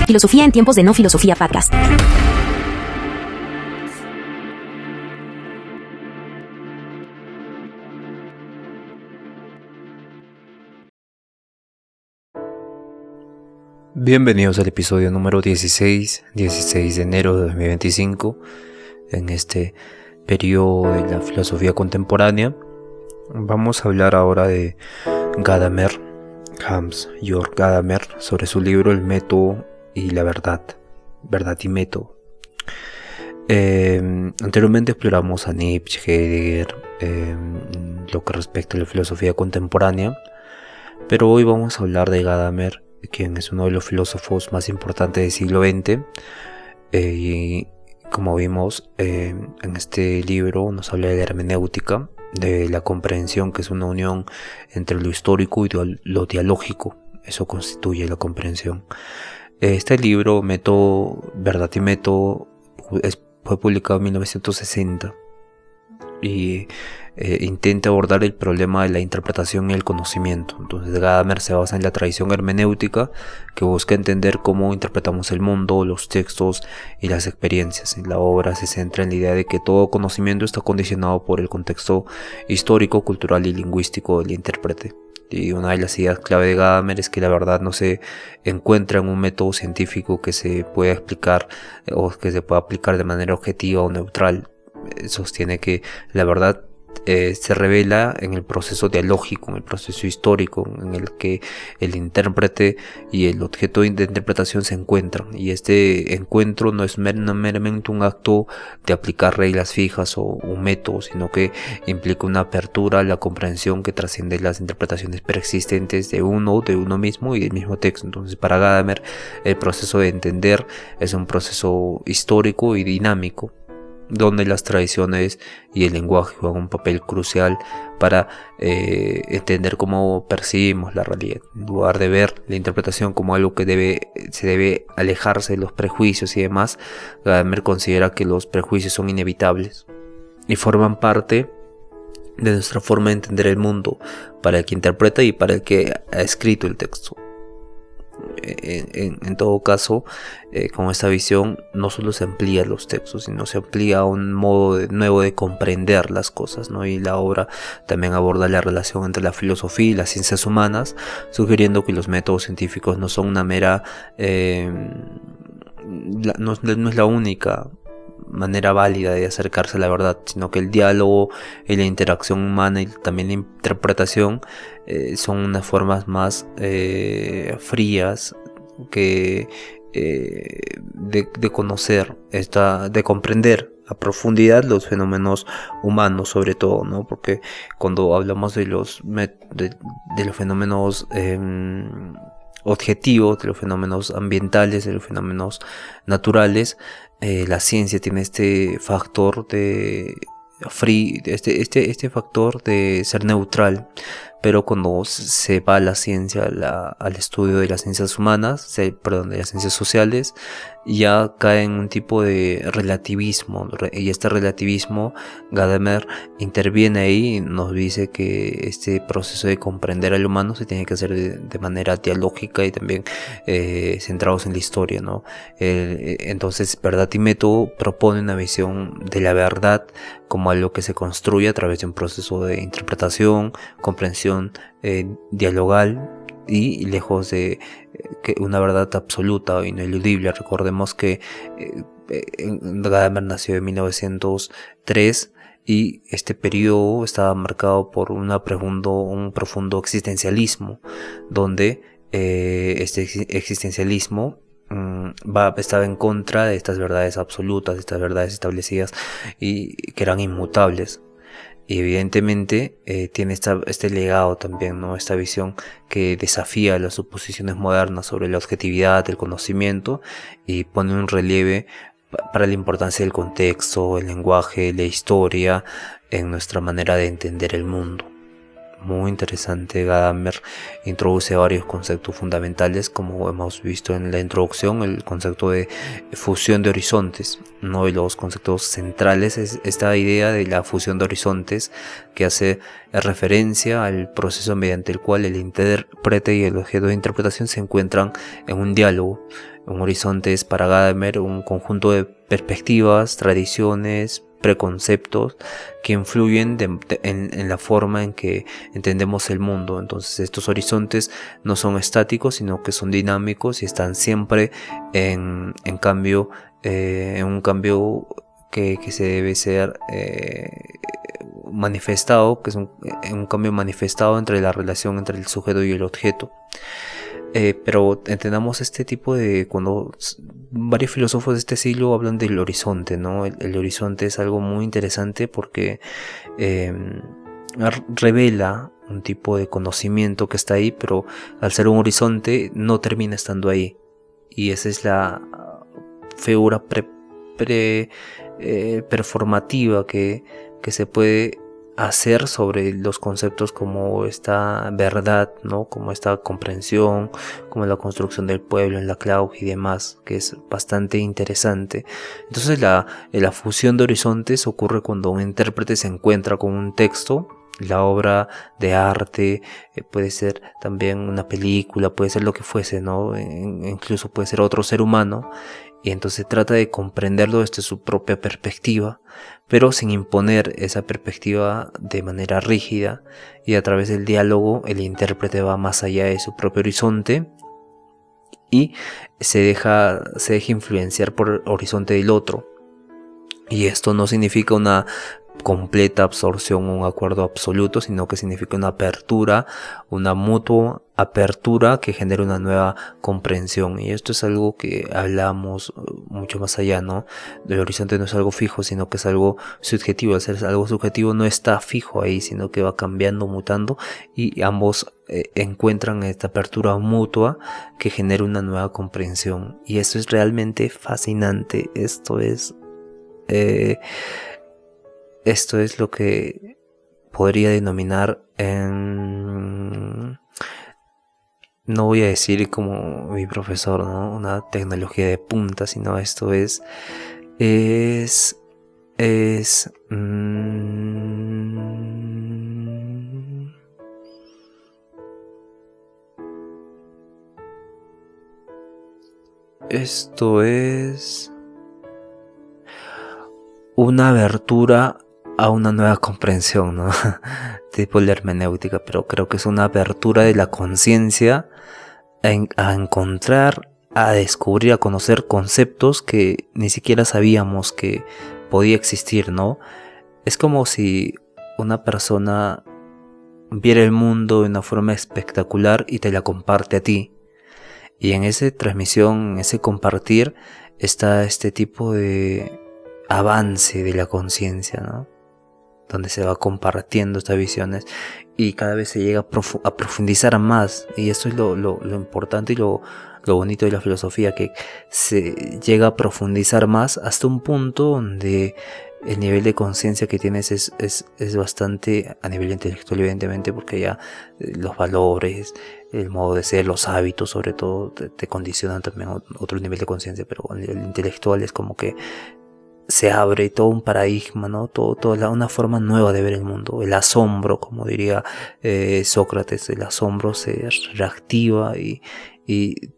Filosofía en tiempos de no filosofía podcast. Bienvenidos al episodio número 16 de enero de 2025. En este periodo de la filosofía contemporánea vamos a hablar ahora de Gadamer, Hans-Georg Gadamer, sobre su libro El método y la verdad y método. Anteriormente exploramos a Nietzsche, Heidegger, lo que respecta a la filosofía contemporánea, pero hoy vamos a hablar de Gadamer, quien es uno de los filósofos más importantes del siglo XX, y como vimos en este libro nos habla de la hermenéutica, de la comprensión, que es una unión entre lo histórico y lo dialógico. Eso constituye la comprensión. Este libro, Método, Verdad y Método, fue publicado en 1960 y intenta abordar el problema de la interpretación y el conocimiento. Entonces Gadamer se basa en la tradición hermenéutica, que busca entender cómo interpretamos el mundo, los textos y las experiencias. En la obra se centra en la idea de que todo conocimiento está condicionado por el contexto histórico, cultural y lingüístico del intérprete. Y una de las ideas clave de Gadamer es que la verdad no se encuentra en un método científico que se pueda explicar o que se pueda aplicar de manera objetiva o neutral. Sostiene que la verdad se revela en el proceso dialógico, en el proceso histórico, en el que el intérprete y el objeto de interpretación se encuentran, y este encuentro no es meramente un acto de aplicar reglas fijas o un método, sino que implica una apertura a la comprensión que trasciende las interpretaciones preexistentes de uno mismo y del mismo texto. Entonces, para Gadamer, el proceso de entender es un proceso histórico y dinámico, donde las tradiciones y el lenguaje juegan un papel crucial para entender cómo percibimos la realidad. En lugar de ver la interpretación como algo que se debe alejarse de los prejuicios y demás, Gadamer considera que los prejuicios son inevitables y forman parte de nuestra forma de entender el mundo, para el que interpreta y para el que ha escrito el texto. En todo caso, con esta visión no solo se amplía los textos, sino se amplía un modo nuevo de comprender las cosas, ¿no? Y la obra también aborda la relación entre la filosofía y las ciencias humanas, sugiriendo que los métodos científicos no son una mera no es la única manera válida de acercarse a la verdad, sino que el diálogo y la interacción humana y también la interpretación son unas formas más frías que de conocer, de comprender a profundidad los fenómenos humanos, sobre todo, ¿no? Porque cuando hablamos de los fenómenos objetivos, de los fenómenos ambientales, de los fenómenos naturales, la ciencia tiene este factor de factor de ser neutral. Pero cuando se va a la ciencia, al estudio de las ciencias humanas, de las ciencias sociales, ya cae en un tipo de relativismo, y este relativismo, Gadamer interviene ahí y nos dice que este proceso de comprender al humano se tiene que hacer de manera dialógica y también centrados en la historia, ¿no? Entonces, Verdad y Método propone una visión de la verdad como algo que se construye a través de un proceso de interpretación, comprensión, dialogal, y lejos de una verdad absoluta o ineludible. Recordemos que Gadamer nació en 1903 y este periodo estaba marcado por un profundo existencialismo, donde este existencialismo estaba en contra de estas verdades absolutas, de estas verdades establecidas y que eran inmutables. Y evidentemente tiene este legado también, ¿no? Esta visión que desafía las suposiciones modernas sobre la objetividad del conocimiento y pone un relieve para la importancia del contexto, el lenguaje, la historia en nuestra manera de entender el mundo. muy interesante. Gadamer introduce varios conceptos fundamentales, como hemos visto en la introducción, el concepto de fusión de horizontes. Uno de los conceptos centrales es esta idea de la fusión de horizontes, que hace referencia al proceso mediante el cual el intérprete y el objeto de interpretación se encuentran en un diálogo. Un horizonte es para Gadamer un conjunto de perspectivas, tradiciones, preconceptos que influyen en la forma en que entendemos el mundo. Entonces estos horizontes no son estáticos, sino que son dinámicos y están siempre en cambio, en un cambio que se debe ser manifestado, que es un cambio manifestado entre la relación entre el sujeto y el objeto. Pero entendamos este tipo de, cuando varios filósofos de este siglo hablan del horizonte, ¿no? El horizonte es algo muy interesante porque revela un tipo de conocimiento que está ahí, pero al ser un horizonte no termina estando ahí. Y esa es la figura performativa que se puede hacer sobre los conceptos como esta verdad, ¿no? Como esta comprensión, como la construcción del pueblo en la Clau y demás, que es bastante interesante. Entonces la fusión de horizontes ocurre cuando un intérprete se encuentra con un texto, la obra de arte, puede ser también una película, puede ser lo que fuese, ¿no? Incluso puede ser otro ser humano, y entonces trata de comprenderlo desde su propia perspectiva, pero sin imponer esa perspectiva de manera rígida, y a través del diálogo el intérprete va más allá de su propio horizonte y se deja influenciar por el horizonte del otro. Y esto no significa una completa absorción o un acuerdo absoluto, sino que significa una apertura, una mutua apertura que genera una nueva comprensión. Y esto es algo que hablamos mucho más allá, ¿no? El horizonte no es algo fijo, sino que es algo subjetivo. Al ser algo subjetivo no está fijo ahí, sino que va cambiando, mutando, y ambos encuentran esta apertura mutua que genera una nueva comprensión. Y esto es realmente fascinante. Esto es lo que podría denominar no voy a decir como mi profesor, ¿no? Una tecnología de punta, sino esto esto es una abertura a una nueva comprensión, ¿no? Tipo la hermenéutica, pero creo que es una apertura de la conciencia a encontrar, a descubrir, a conocer conceptos que ni siquiera sabíamos que podía existir, ¿no? Es como si una persona viera el mundo de una forma espectacular y te la comparte a ti. Y en esa transmisión, en ese compartir, está este tipo de avance de la conciencia, ¿no? Donde se va compartiendo estas visiones y cada vez se llega a profundizar más. Y esto es lo importante y lo bonito de la filosofía, que se llega a profundizar más hasta un punto donde el nivel de conciencia que tienes es bastante, a nivel intelectual evidentemente, porque ya los valores, el modo de ser, los hábitos sobre todo te condicionan también a otro nivel de conciencia, pero a nivel intelectual es como que se abre todo un paradigma, ¿no? Una forma nueva de ver el mundo. El asombro, como diría Sócrates, el asombro se reactiva y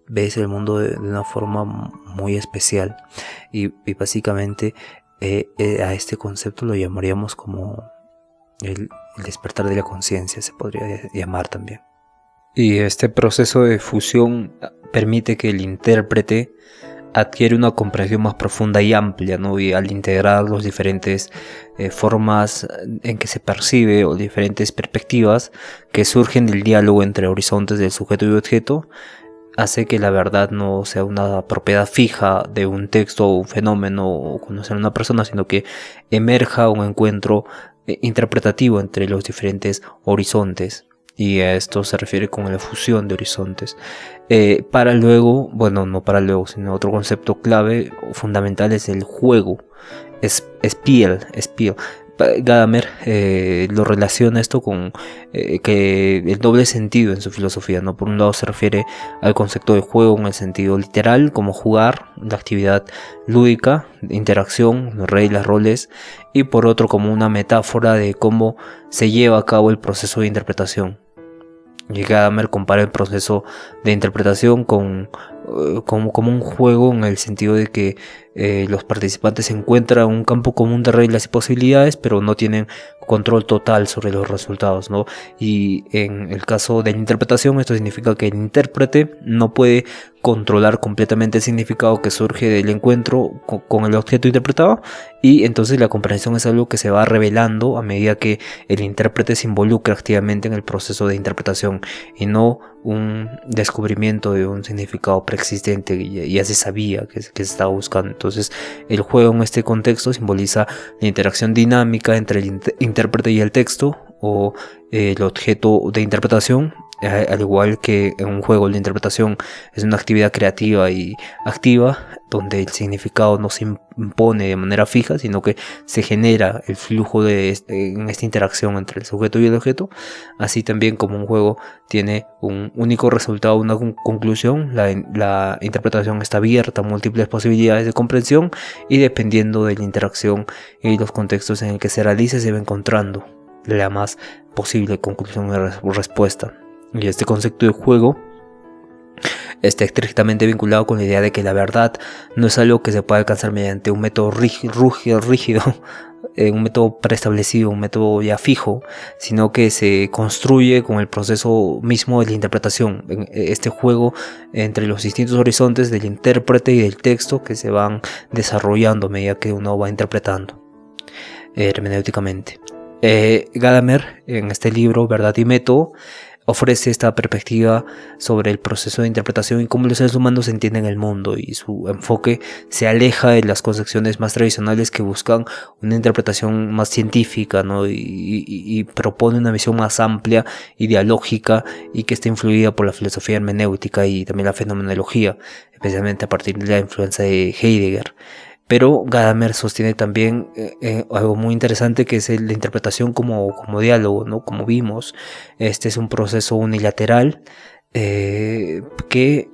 ves el mundo de una forma muy especial. Y básicamente a este concepto lo llamaríamos como el despertar de la conciencia, se podría llamar también. Y este proceso de fusión permite que el intérprete adquiere una comprensión más profunda y amplia, ¿no? Y al integrar las diferentes formas en que se percibe o diferentes perspectivas que surgen del diálogo entre horizontes del sujeto y objeto, hace que la verdad no sea una propiedad fija de un texto o un fenómeno o conocer a una persona, sino que emerja un encuentro interpretativo entre los diferentes horizontes. Y a esto se refiere con la fusión de horizontes. Para luego, bueno, no para luego, sino otro concepto clave o fundamental es el juego. Spiel. Gadamer lo relaciona esto con que el doble sentido en su filosofía, ¿no? Por un lado se refiere al concepto de juego en el sentido literal, como jugar, la actividad lúdica, interacción, reglas, roles, y por otro como una metáfora de cómo se lleva a cabo el proceso de interpretación. Y Gadamer compara el proceso de interpretación como un juego, en el sentido de que los participantes encuentran un campo común de reglas y posibilidades, pero no tienen control total sobre los resultados, ¿no? Y en el caso de la interpretación, esto significa que el intérprete no puede controlar completamente el significado que surge del encuentro con el objeto interpretado, y entonces la comprensión es algo que se va revelando a medida que el intérprete se involucra activamente en el proceso de interpretación, y no un descubrimiento de un significado preexistente que ya se sabía que se estaba buscando. Entonces el juego en este contexto simboliza la interacción dinámica entre el intérprete y el texto, o el objeto de interpretación. Al igual que en un juego, la interpretación es una actividad creativa y activa, donde el significado no se impone de manera fija, sino que se genera el flujo en esta interacción entre el sujeto y el objeto. Así también, como un juego tiene un único resultado, una conclusión, la interpretación está abierta a múltiples posibilidades de comprensión, y dependiendo de la interacción y los contextos en el que se realice, se va encontrando la más posible conclusión y respuesta. Y este concepto de juego está estrictamente vinculado con la idea de que la verdad no es algo que se pueda alcanzar mediante un método rígido, un método preestablecido, un método ya fijo, sino que se construye con el proceso mismo de la interpretación. Este juego entre los distintos horizontes del intérprete y del texto, que se van desarrollando a medida que uno va interpretando hermenéuticamente. Gadamer, en este libro, Verdad y Método, ofrece esta perspectiva sobre el proceso de interpretación y cómo los seres humanos entienden el mundo, y su enfoque se aleja de las concepciones más tradicionales que buscan una interpretación más científica, ¿no? y propone una visión más amplia y dialógica, y que está influida por la filosofía hermenéutica y también la fenomenología, especialmente a partir de la influencia de Heidegger. Pero Gadamer sostiene también algo muy interesante, que es la interpretación como diálogo, ¿no? Como vimos, este es un proceso unilateral que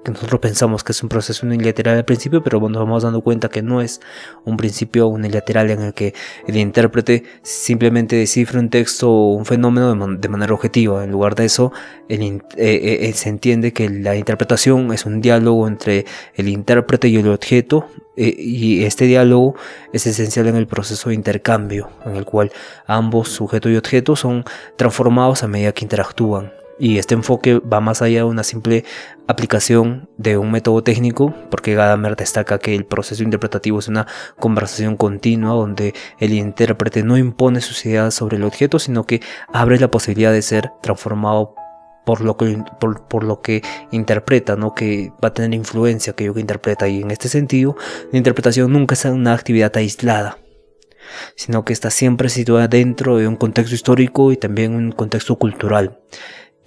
nosotros pensamos que es un proceso unilateral al principio, pero nos vamos dando cuenta que no es un principio unilateral en el que el intérprete simplemente descifra un texto o un fenómeno de manera objetiva. En lugar de eso, se entiende que la interpretación es un diálogo entre el intérprete y el objeto, y este diálogo es esencial en el proceso de intercambio, en el cual ambos, sujeto y objeto, son transformados a medida que interactúan. Y este enfoque va más allá de una simple aplicación de un método técnico, porque Gadamer destaca que el proceso interpretativo es una conversación continua, donde el intérprete no impone sus ideas sobre el objeto, sino que abre la posibilidad de ser transformado por lo que interpreta, ¿no? Que va a tener influencia aquello que interpreta. Y en este sentido, la interpretación nunca es una actividad aislada, sino que está siempre situada dentro de un contexto histórico y también un contexto cultural.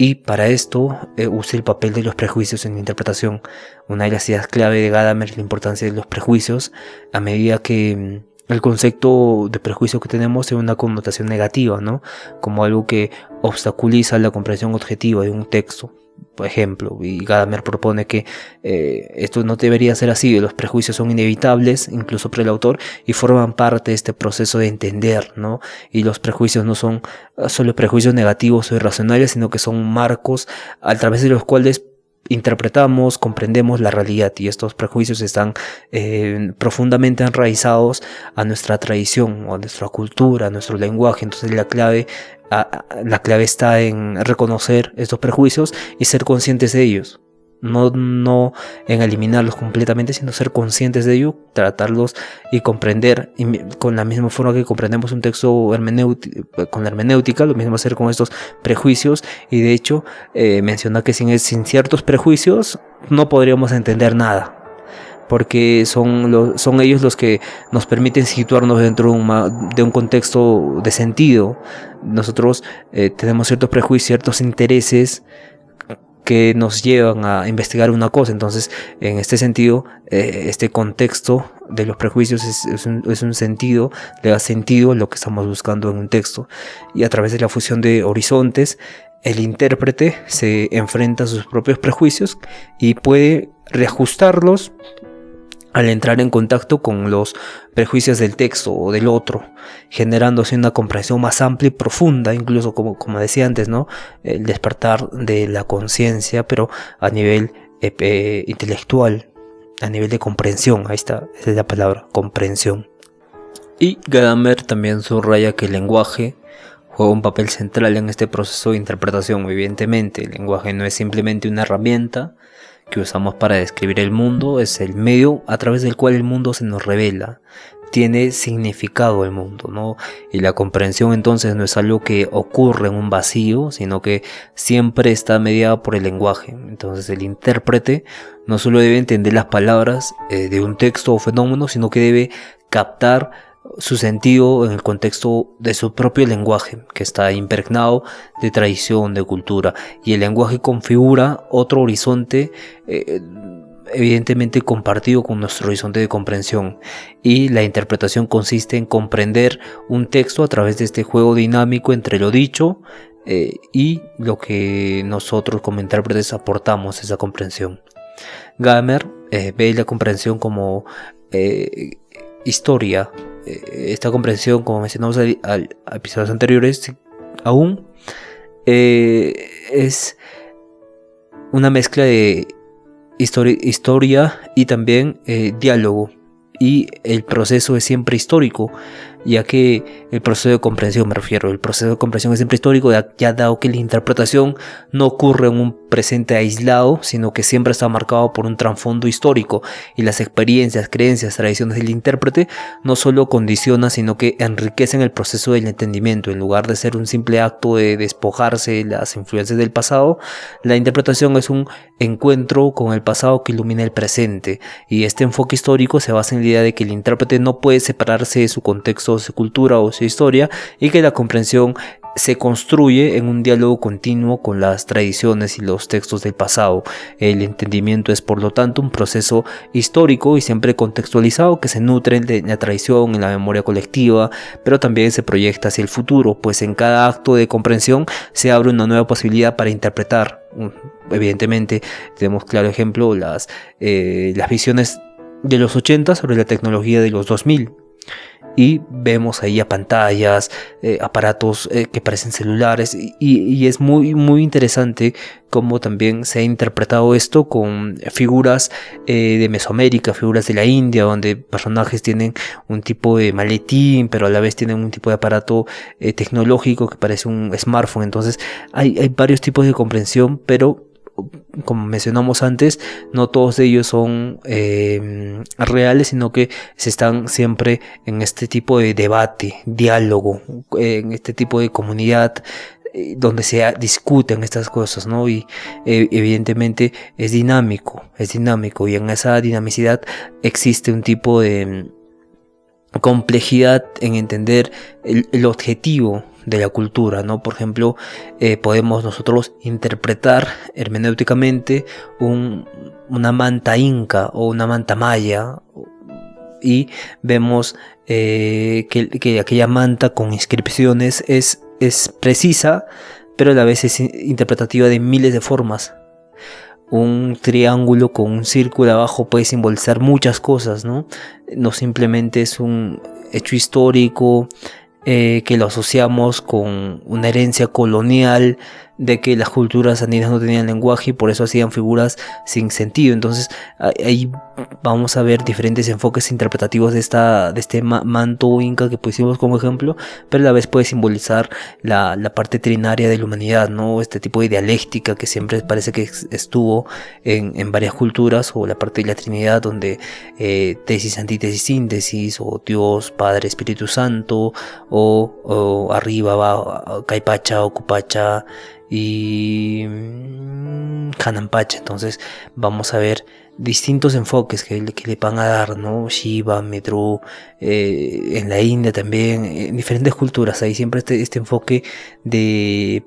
Y para esto usa el papel de los prejuicios en la interpretación. Una de las ideas clave de Gadamer es la importancia de los prejuicios, a medida que el concepto de prejuicio que tenemos tiene una connotación negativa, ¿no? Como algo que obstaculiza la comprensión objetiva de un texto, por ejemplo. Y Gadamer propone que esto no debería ser así. Los prejuicios son inevitables, incluso para el autor, y forman parte de este proceso de entender, ¿no? Y los prejuicios no son solo prejuicios negativos o irracionales, sino que son marcos a través de los cuales interpretamos, comprendemos la realidad, y estos prejuicios están profundamente enraizados a nuestra tradición, o a nuestra cultura, a nuestro lenguaje. Entonces la clave está en reconocer estos prejuicios y ser conscientes de ellos. No en eliminarlos completamente, sino ser conscientes de ello, tratarlos y comprender, y con la misma forma que comprendemos un texto con la hermenéutica, lo mismo hacer con estos prejuicios. Y de hecho menciona que sin ciertos prejuicios no podríamos entender nada, porque son ellos los que nos permiten situarnos dentro de un contexto de sentido. Nosotros tenemos ciertos prejuicios, ciertos intereses que nos llevan a investigar una cosa. Entonces, en este sentido, este contexto de los prejuicios es un sentido, le da sentido a lo que estamos buscando en un texto. Y a través de la fusión de horizontes, el intérprete se enfrenta a sus propios prejuicios y puede reajustarlos al entrar en contacto con los prejuicios del texto o del otro, generándose una comprensión más amplia y profunda, incluso como decía antes, ¿no? El despertar de la conciencia, pero a nivel intelectual, a nivel de comprensión. Ahí está, esa es la palabra, comprensión. Y Gadamer también subraya que el lenguaje juega un papel central en este proceso de interpretación. Evidentemente, el lenguaje no es simplemente una herramienta que usamos para describir el mundo, es el medio a través del cual el mundo se nos revela, tiene significado el mundo, ¿no? Y la comprensión entonces no es algo que ocurre en un vacío, sino que siempre está mediada por el lenguaje. Entonces el intérprete no solo debe entender las palabras de un texto o fenómeno, sino que debe captar su sentido en el contexto de su propio lenguaje, que está impregnado de tradición, de cultura, y el lenguaje configura otro horizonte evidentemente compartido con nuestro horizonte de comprensión, y la interpretación consiste en comprender un texto a través de este juego dinámico entre lo dicho y lo que nosotros como intérpretes aportamos a esa comprensión. Gadamer ve la comprensión como historia. Esta comprensión, como mencionamos a episodios anteriores, aún es una mezcla de historia y también diálogo, y el proceso es siempre histórico, ya que el proceso de comprensión, el proceso de comprensión es siempre histórico, ya dado que la interpretación no ocurre en un presente aislado, sino que siempre está marcado por un trasfondo histórico, y las experiencias, creencias, tradiciones del intérprete no solo condicionan, sino que enriquecen el proceso del entendimiento. En lugar de ser un simple acto de despojarse de las influencias del pasado, la interpretación es un encuentro con el pasado que ilumina el presente, y este enfoque histórico se basa en la idea de que el intérprete no puede separarse de su contexto, de su cultura o su historia, y que la comprensión se construye en un diálogo continuo con las tradiciones y los textos del pasado. El entendimiento es, por lo tanto, un proceso histórico y siempre contextualizado, que se nutre de la tradición, en la memoria colectiva, pero también se proyecta hacia el futuro, pues en cada acto de comprensión se abre una nueva posibilidad para interpretar. Evidentemente tenemos claro ejemplo las visiones de los 80 sobre la tecnología de los 2000, y vemos ahí a pantallas, aparatos que parecen celulares, y es muy muy interesante cómo también se ha interpretado esto con figuras de Mesoamérica, figuras de la India, donde personajes tienen un tipo de maletín, pero a la vez tienen un tipo de aparato tecnológico que parece un smartphone. Entonces hay varios tipos de comprensión, pero como mencionamos antes, no todos ellos son reales, sino que se están siempre en este tipo de debate, diálogo, en este tipo de comunidad donde se discuten estas cosas, ¿no? Y evidentemente es dinámico, y en esa dinamicidad existe un tipo de complejidad en entender el objetivo de la cultura, ¿no? Por ejemplo, podemos nosotros interpretar hermenéuticamente una manta inca o una manta maya, y vemos que aquella manta con inscripciones es precisa, pero a la vez es interpretativa de miles de formas. Un triángulo con un círculo abajo puede simbolizar muchas cosas, ¿no? No simplemente es un hecho histórico que lo asociamos con una herencia colonial de que las culturas andinas no tenían lenguaje y por eso hacían figuras sin sentido. Entonces ahí vamos a ver diferentes enfoques interpretativos de este manto inca que pusimos como ejemplo, pero a la vez puede simbolizar la parte trinaria de la humanidad, ¿no? Este tipo de dialéctica que siempre parece que estuvo en varias culturas, o la parte de la Trinidad, donde tesis, antítesis, síntesis, o Dios, Padre, Espíritu Santo, o arriba va Caipacha, Ocupacha y Hanampacha. Entonces vamos a ver distintos enfoques que le van a dar, ¿no? Shiva, Medru, en la India también, en diferentes culturas hay siempre este enfoque de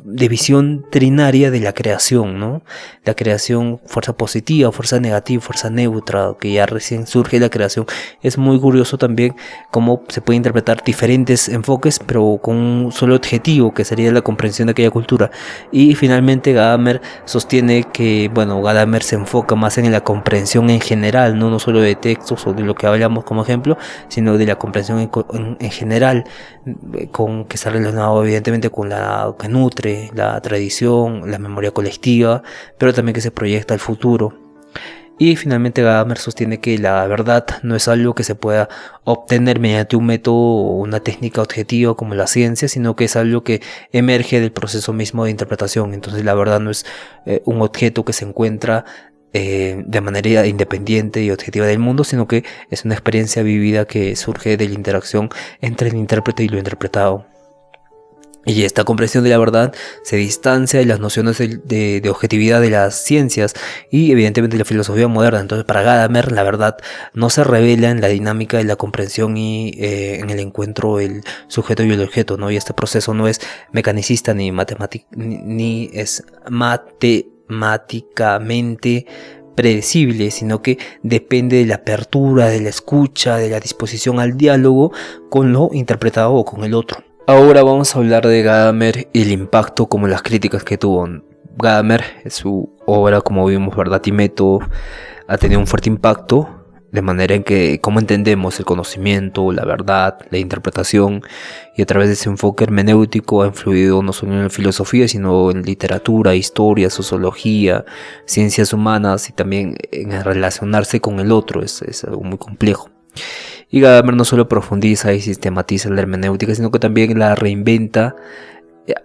de visión trinaria de la creación, ¿no? La creación, fuerza positiva, fuerza negativa, fuerza neutra, que ya recién surge la creación. Es muy curioso también cómo se puede interpretar diferentes enfoques, pero con un solo objetivo, que sería la comprensión de aquella cultura. Y finalmente Gadamer sostiene que, bueno, Gadamer se enfoca más en la comprensión en general, no solo de textos o de lo que hablamos como ejemplo, sino de la comprensión en general, que está relacionado evidentemente con la que nutre la tradición, la memoria colectiva, pero también que se proyecta al futuro. Y finalmente Gadamer sostiene que la verdad no es algo que se pueda obtener mediante un método o una técnica objetiva como la ciencia, sino que es algo que emerge del proceso mismo de interpretación. Entonces la verdad no es un objeto que se encuentra de manera independiente y objetiva del mundo, sino que es una experiencia vivida que surge de la interacción entre el intérprete y lo interpretado. Y esta comprensión de la verdad se distancia de las nociones de objetividad de las ciencias y evidentemente de la filosofía moderna. Entonces para Gadamer la verdad no se revela en la dinámica de la comprensión y en el encuentro el sujeto y el objeto, ¿no? Y este proceso no es mecanicista ni es matemáticamente predecible, sino que depende de la apertura, de la escucha, de la disposición al diálogo con lo interpretado o con el otro. Ahora vamos a hablar de Gadamer y el impacto como las críticas que tuvo. Gadamer, su obra como vimos, Verdad y Método, ha tenido un fuerte impacto, de manera en que cómo entendemos el conocimiento, la verdad, la interpretación, y a través de ese enfoque hermenéutico ha influido no solo en la filosofía, sino en literatura, historia, sociología, ciencias humanas y también en relacionarse con el otro. Es algo muy complejo. Y Gadamer no solo profundiza y sistematiza la hermenéutica, sino que también la reinventa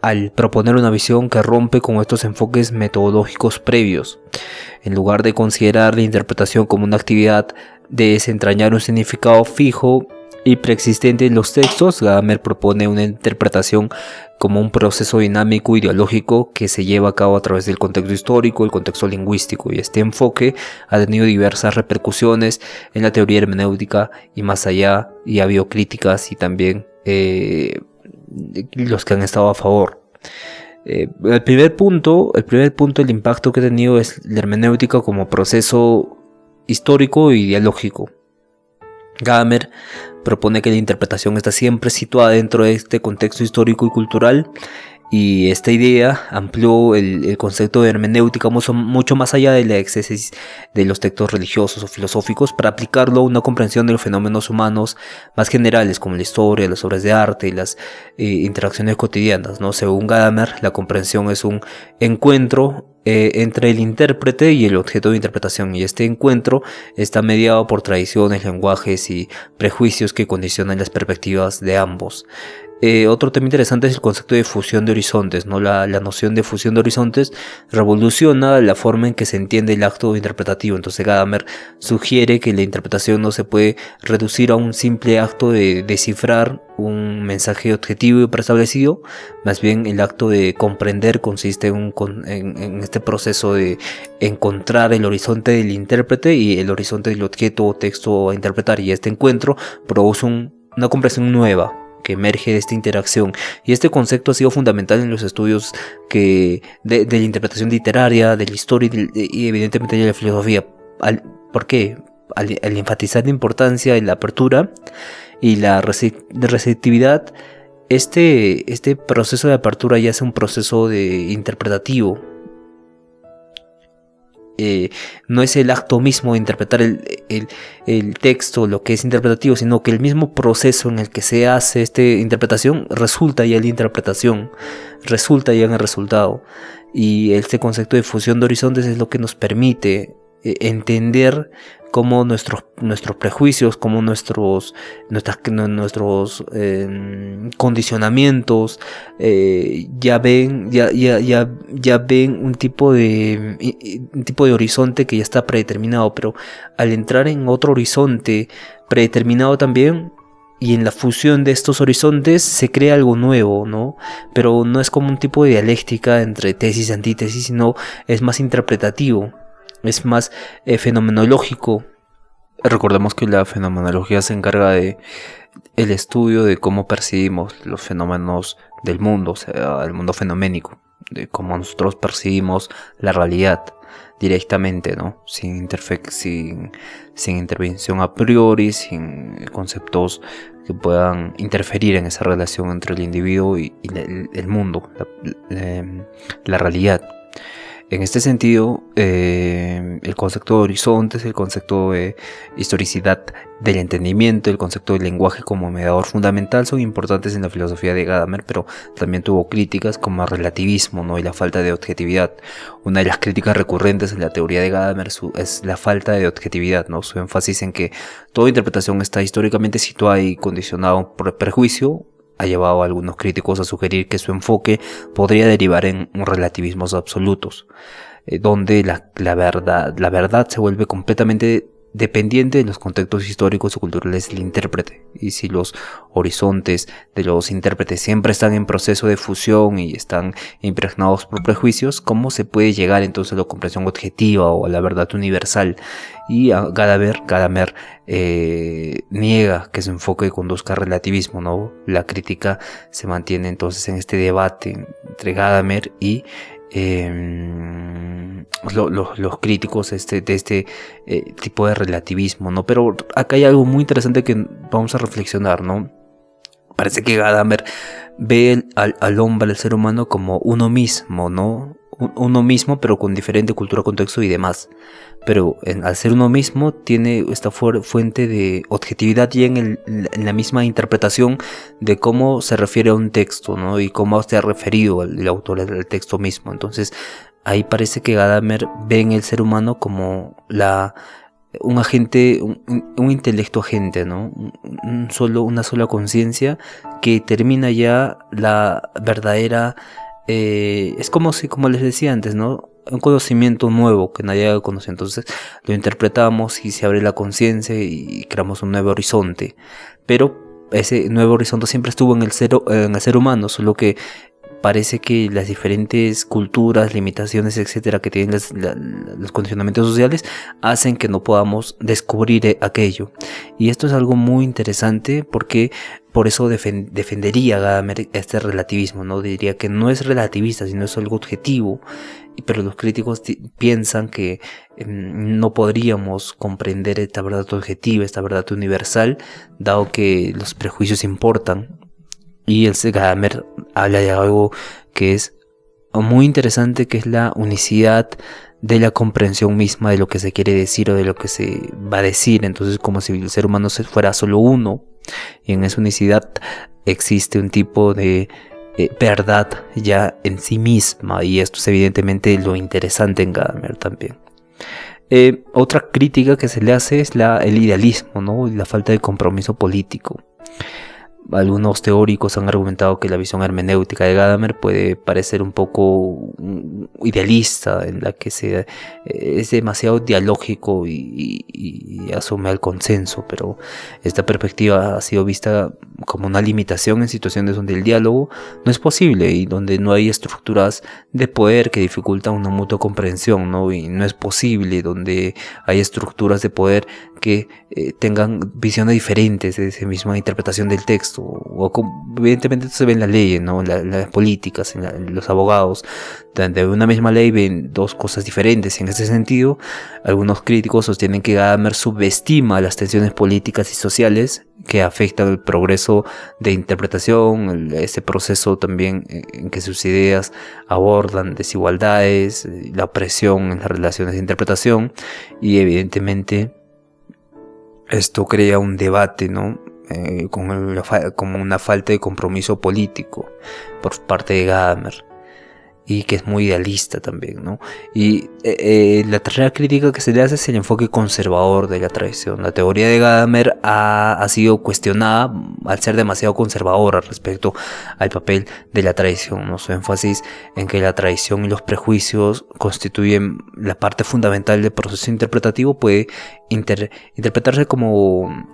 al proponer una visión que rompe con estos enfoques metodológicos previos. En lugar de considerar la interpretación como una actividad de desentrañar un significado fijo y preexistente en los textos, Gadamer propone una interpretación como un proceso dinámico ideológico que se lleva a cabo a través del contexto histórico, el contexto lingüístico, y este enfoque ha tenido diversas repercusiones en la teoría hermenéutica y más allá, y ha habido críticas y también los que han estado a favor. El primer punto, el impacto que ha tenido es la hermenéutica como proceso histórico e ideológico. Gadamer propone que la interpretación está siempre situada dentro de este contexto histórico y cultural, y esta idea amplió el concepto de hermenéutica mucho más allá de la exégesis de los textos religiosos o filosóficos, para aplicarlo a una comprensión de los fenómenos humanos más generales como la historia, las obras de arte y las interacciones cotidianas, ¿no? Según Gadamer, la comprensión es un encuentro entre el intérprete y el objeto de interpretación, y este encuentro está mediado por tradiciones, lenguajes y prejuicios que condicionan las perspectivas de ambos. Otro tema interesante es el concepto de fusión de horizontes, ¿no? La noción de fusión de horizontes revoluciona la forma en que se entiende el acto interpretativo. Entonces Gadamer sugiere que la interpretación no se puede reducir a un simple acto de descifrar un mensaje objetivo y preestablecido. Más bien el acto de comprender consiste en este proceso de encontrar el horizonte del intérprete y el horizonte del objeto o texto a interpretar, y este encuentro produce una comprensión nueva que emerge de esta interacción, y este concepto ha sido fundamental en los estudios de la interpretación literaria, de la historia y evidentemente de la filosofía. ¿Por qué? Al enfatizar la importancia de la apertura y la receptividad, este proceso de apertura ya es un proceso interpretativo. No es el acto mismo de interpretar el texto lo que es interpretativo, sino que el mismo proceso en el que se hace esta interpretación resulta ya en la interpretación, resulta ya en el resultado. Y este concepto de fusión de horizontes es lo que nos permite entender cómo nuestros prejuicios, cómo nuestros condicionamientos ya ven un tipo de horizonte que ya está predeterminado, pero al entrar en otro horizonte predeterminado también, y en la fusión de estos horizontes se crea algo nuevo, ¿no? Pero no es como un tipo de dialéctica entre tesis y antítesis, sino es más interpretativo, es más fenomenológico. Recordemos que la fenomenología se encarga de el estudio de cómo percibimos los fenómenos del mundo, o sea, el mundo fenoménico, de cómo nosotros percibimos la realidad directamente, ¿no? Sin intervención a priori, sin conceptos que puedan interferir en esa relación entre el individuo y el mundo, la realidad. En este sentido, el concepto de horizontes, el concepto de historicidad del entendimiento, el concepto del lenguaje como mediador fundamental son importantes en la filosofía de Gadamer, pero también tuvo críticas como el relativismo, ¿no? Y la falta de objetividad. Una de las críticas recurrentes en la teoría de Gadamer es la falta de objetividad, ¿no? Su énfasis en que toda interpretación está históricamente situada y condicionada por prejuicio ha llevado a algunos críticos a sugerir que su enfoque podría derivar en relativismos absolutos, donde la verdad se vuelve completamente dependiente de los contextos históricos y culturales del intérprete. Y si los horizontes de los intérpretes siempre están en proceso de fusión y están impregnados por prejuicios, ¿cómo se puede llegar entonces a la comprensión objetiva o a la verdad universal? Y Gadamer niega que su enfoque conduzca al relativismo, ¿no? La crítica se mantiene entonces en este debate entre Gadamer y los críticos de este tipo de relativismo, ¿no? Pero acá hay algo muy interesante que vamos a reflexionar, ¿no? Parece que Gadamer ve al hombre, al ser humano, como uno mismo, ¿no? Uno mismo, pero con diferente cultura, contexto y demás. Pero al ser uno mismo tiene esta fuente de objetividad y en la misma interpretación de cómo se refiere a un texto, ¿no? Y cómo se ha referido el autor al texto mismo. Entonces ahí parece que Gadamer ve en el ser humano como un agente, un intelecto agente, ¿no? Una sola conciencia que termina ya la verdadera... es como les decía antes, ¿no? Un conocimiento nuevo que nadie conoce. Entonces lo interpretamos y se abre la conciencia y creamos un nuevo horizonte. Pero ese nuevo horizonte siempre estuvo en el ser humano, solo que parece que las diferentes culturas, limitaciones, etcétera, que tienen los condicionamientos sociales hacen que no podamos descubrir aquello. Y esto es algo muy interesante porque por eso defendería Gadamer este relativismo, ¿no? Diría que no es relativista, sino es algo objetivo. Pero los críticos piensan que no podríamos comprender esta verdad objetiva, esta verdad universal, dado que los prejuicios importan. Y el Gadamer habla de algo que es muy interesante, que es la unicidad de la comprensión misma de lo que se quiere decir o de lo que se va a decir. Entonces, como si el ser humano fuera solo uno, y en esa unicidad existe un tipo de verdad ya en sí misma, y esto es evidentemente lo interesante en Gadamer también. Otra crítica que se le hace es el idealismo, ¿no? Y la falta de compromiso político. Algunos teóricos han argumentado que la visión hermenéutica de Gadamer puede parecer un poco idealista, en la que es demasiado dialógico y asume el consenso, pero esta perspectiva ha sido vista como una limitación en situaciones donde el diálogo no es posible y donde no hay estructuras de poder que dificultan una mutua comprensión, ¿no? Y no es posible donde hay estructuras de poder que tengan visiones diferentes de esa misma interpretación del texto. Evidentemente esto se ve en las leyes, ¿no? Las políticas, en los abogados. De una misma ley ven dos cosas diferentes. En ese sentido, algunos críticos sostienen que Gadamer subestima las tensiones políticas y sociales que afectan el progreso de interpretación, ese proceso también en que sus ideas abordan desigualdades, la opresión en las relaciones de interpretación, y evidentemente esto crea un debate, ¿no? Como una falta de compromiso político por parte de Gadamer, y que es muy idealista también, ¿no? Y la tercera crítica que se le hace es el enfoque conservador de la tradición. La teoría de Gadamer ha sido cuestionada al ser demasiado conservadora respecto al papel de la tradición, ¿no? Su énfasis en que la tradición y los prejuicios constituyen la parte fundamental del proceso interpretativo puede interpretarse como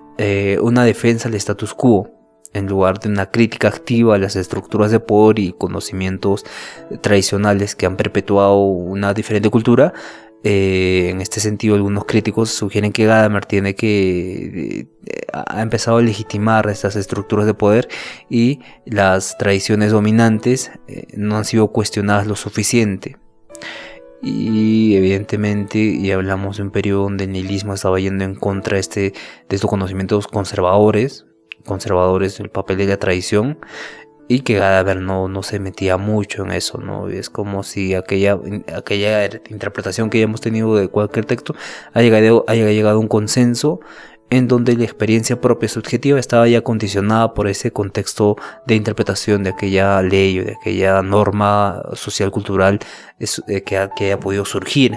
una defensa al status quo, en lugar de una crítica activa a las estructuras de poder y conocimientos tradicionales que han perpetuado una diferente cultura. En este sentido, algunos críticos sugieren que Gadamer ha empezado a legitimar estas estructuras de poder y las tradiciones dominantes no han sido cuestionadas lo suficiente. Y evidentemente, y hablamos de un periodo donde el nihilismo estaba yendo en contra de estos conocimientos conservadores del papel de la tradición, y que Gadamer no se metía mucho en eso, ¿no? Es como si aquella interpretación que ya hemos tenido de cualquier texto haya llegado a un consenso en donde la experiencia propia subjetiva estaba ya condicionada por ese contexto de interpretación de aquella ley o de aquella norma social cultural que haya podido surgir.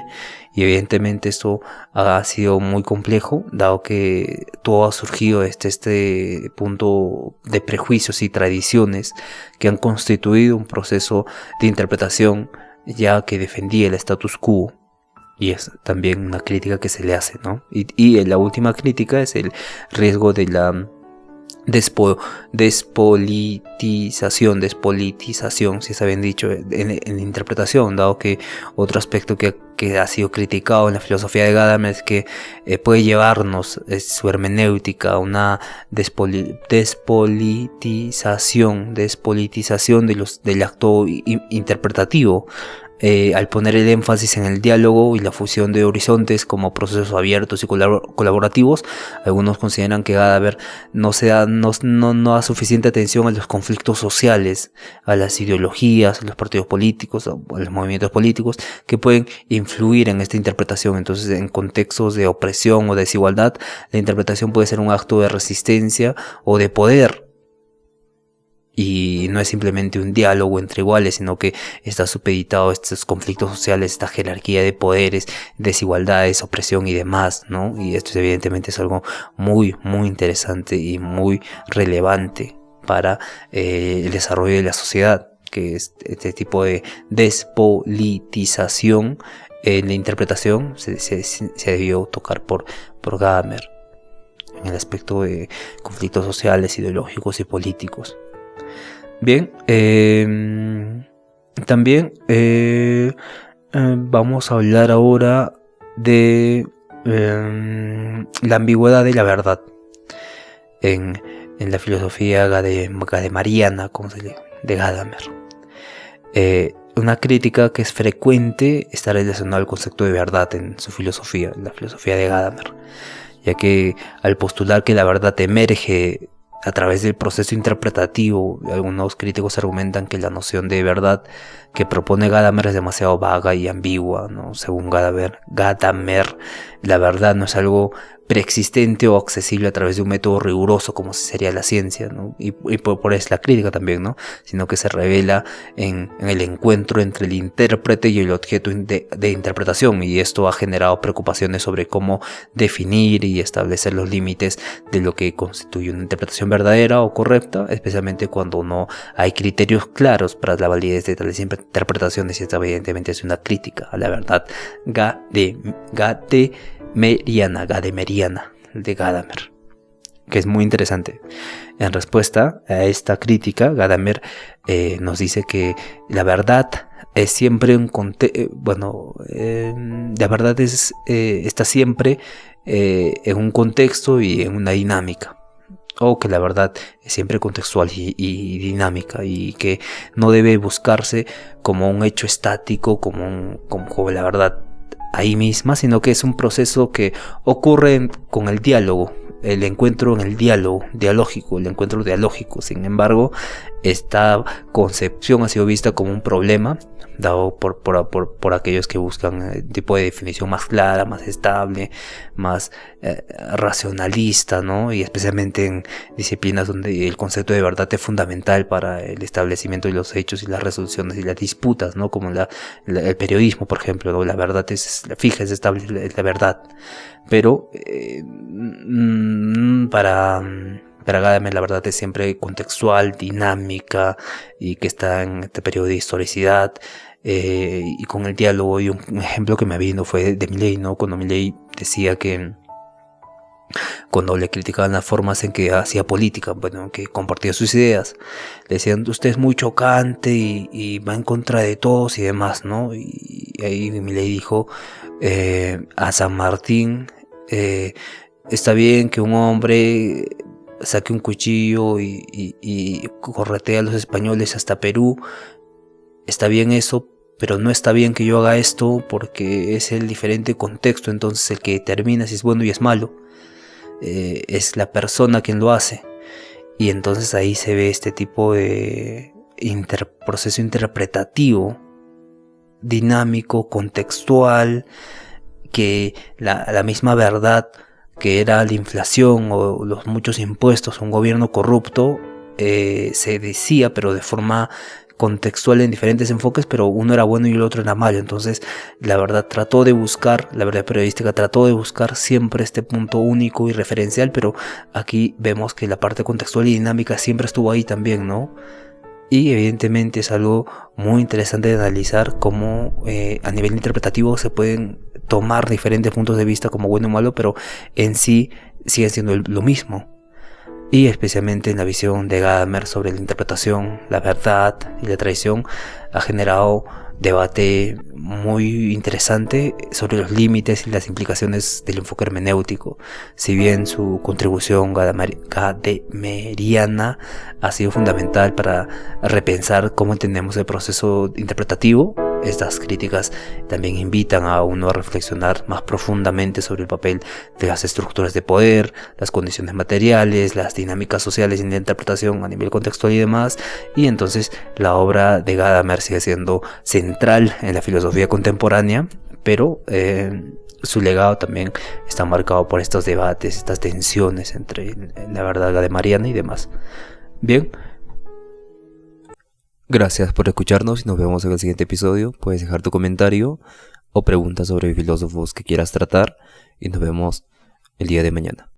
Y evidentemente esto ha sido muy complejo, dado que todo ha surgido desde este punto de prejuicios y tradiciones que han constituido un proceso de interpretación ya que defendía el status quo. Y es también una crítica que se le hace, ¿no? Y la última crítica es el riesgo de la despolitización, si está bien dicho, en la interpretación, dado que otro aspecto que ha sido criticado en la filosofía de Gadamer es que puede llevarnos su hermenéutica a una despolitización del acto interpretativo. Al poner el énfasis en el diálogo y la fusión de horizontes como procesos abiertos y colaborativos, algunos consideran que Gadamer no da suficiente atención a los conflictos sociales, a las ideologías, a los partidos políticos, a los movimientos políticos que pueden influir en esta interpretación. Entonces, en contextos de opresión o desigualdad, la interpretación puede ser un acto de resistencia o de poder. Y no es simplemente un diálogo entre iguales, sino que está supeditado a estos conflictos sociales, esta jerarquía de poderes, desigualdades, opresión y demás, ¿no? Y esto evidentemente es algo muy, muy interesante y muy relevante para el desarrollo de la sociedad, que es este tipo de despolitización en la interpretación se debió tocar por Gadamer en el aspecto de conflictos sociales, ideológicos y políticos. Bien, también vamos a hablar ahora de la ambigüedad de la verdad en la filosofía gadameriana, de Gadamer. Una crítica que es frecuente está relacionada al concepto de verdad en su filosofía, en la filosofía de Gadamer, ya que al postular que la verdad emerge a través del proceso interpretativo, algunos críticos argumentan que la noción de verdad que propone Gadamer es demasiado vaga y ambigua, ¿no? Según Gadamer, la verdad no es algo preexistente o accesible a través de un método riguroso como sería la ciencia, ¿no? Y por eso la crítica también, ¿no? Sino que se revela en el encuentro entre el intérprete y el objeto de interpretación, y esto ha generado preocupaciones sobre cómo definir y establecer los límites de lo que constituye una interpretación verdadera o correcta, especialmente cuando no hay criterios claros para la validez de tales interpretaciones, y esta evidentemente es una crítica a la verdad gadameriana de Gadamer, que es muy interesante. En respuesta a esta crítica, Gadamer nos dice que la verdad es siempre la verdad está siempre en un contexto y en una dinámica, o que la verdad es siempre contextual y dinámica, y que no debe buscarse como un hecho estático, como la verdad ahí misma, sino que es un proceso que ocurre con el diálogo, el encuentro en el dialógico. Sin embargo, esta concepción ha sido vista como un problema, dado por aquellos que buscan un tipo de definición más clara, más estable, más racionalista, ¿no? Y especialmente en disciplinas donde el concepto de verdad es fundamental para el establecimiento de los hechos y las resoluciones y las disputas, ¿no? Como el periodismo, por ejemplo, ¿no? La verdad es fija, es estable, es la verdad. Pero para Gadamer la verdad es siempre contextual, dinámica, y que está en este periodo de historicidad, y con el diálogo. Y un ejemplo que me vino fue de Milley, ¿no? Cuando Milley decía que Cuando le criticaban las formas en que hacía política, bueno, que compartía sus ideas, le decían, usted es muy chocante y va en contra de todos y demás, ¿no? Y ahí Milei dijo a San Martín, está bien que un hombre saque un cuchillo y corretee a los españoles hasta Perú, está bien eso, pero no está bien que yo haga esto porque es el diferente contexto, entonces el que determina si es bueno y es malo es la persona quien lo hace. Y entonces ahí se ve este tipo de proceso interpretativo, dinámico, contextual, que la misma verdad que era la inflación o los muchos impuestos, un gobierno corrupto, se decía, pero de forma contextual en diferentes enfoques, pero uno era bueno y el otro era malo. Entonces la verdad la verdad periodística trató de buscar siempre este punto único y referencial, pero aquí vemos que la parte contextual y dinámica siempre estuvo ahí también, ¿no? Y evidentemente es algo muy interesante de analizar cómo a nivel interpretativo se pueden tomar diferentes puntos de vista como bueno o malo, pero en sí siguen siendo lo mismo. Y especialmente en la visión de Gadamer sobre la interpretación, la verdad y la traición, ha generado debate muy interesante sobre los límites y las implicaciones del enfoque hermenéutico. Si bien su contribución gadameriana ha sido fundamental para repensar cómo entendemos el proceso interpretativo, estas críticas también invitan a uno a reflexionar más profundamente sobre el papel de las estructuras de poder, las condiciones materiales, las dinámicas sociales y la interpretación a nivel contextual y demás. Y entonces la obra de Gadamer sigue siendo central en la filosofía contemporánea, pero su legado también está marcado por estos debates, estas tensiones entre la verdad gadameriana y demás. Bien. Gracias por escucharnos y nos vemos en el siguiente episodio. Puedes dejar tu comentario o preguntas sobre filósofos que quieras tratar y nos vemos el día de mañana.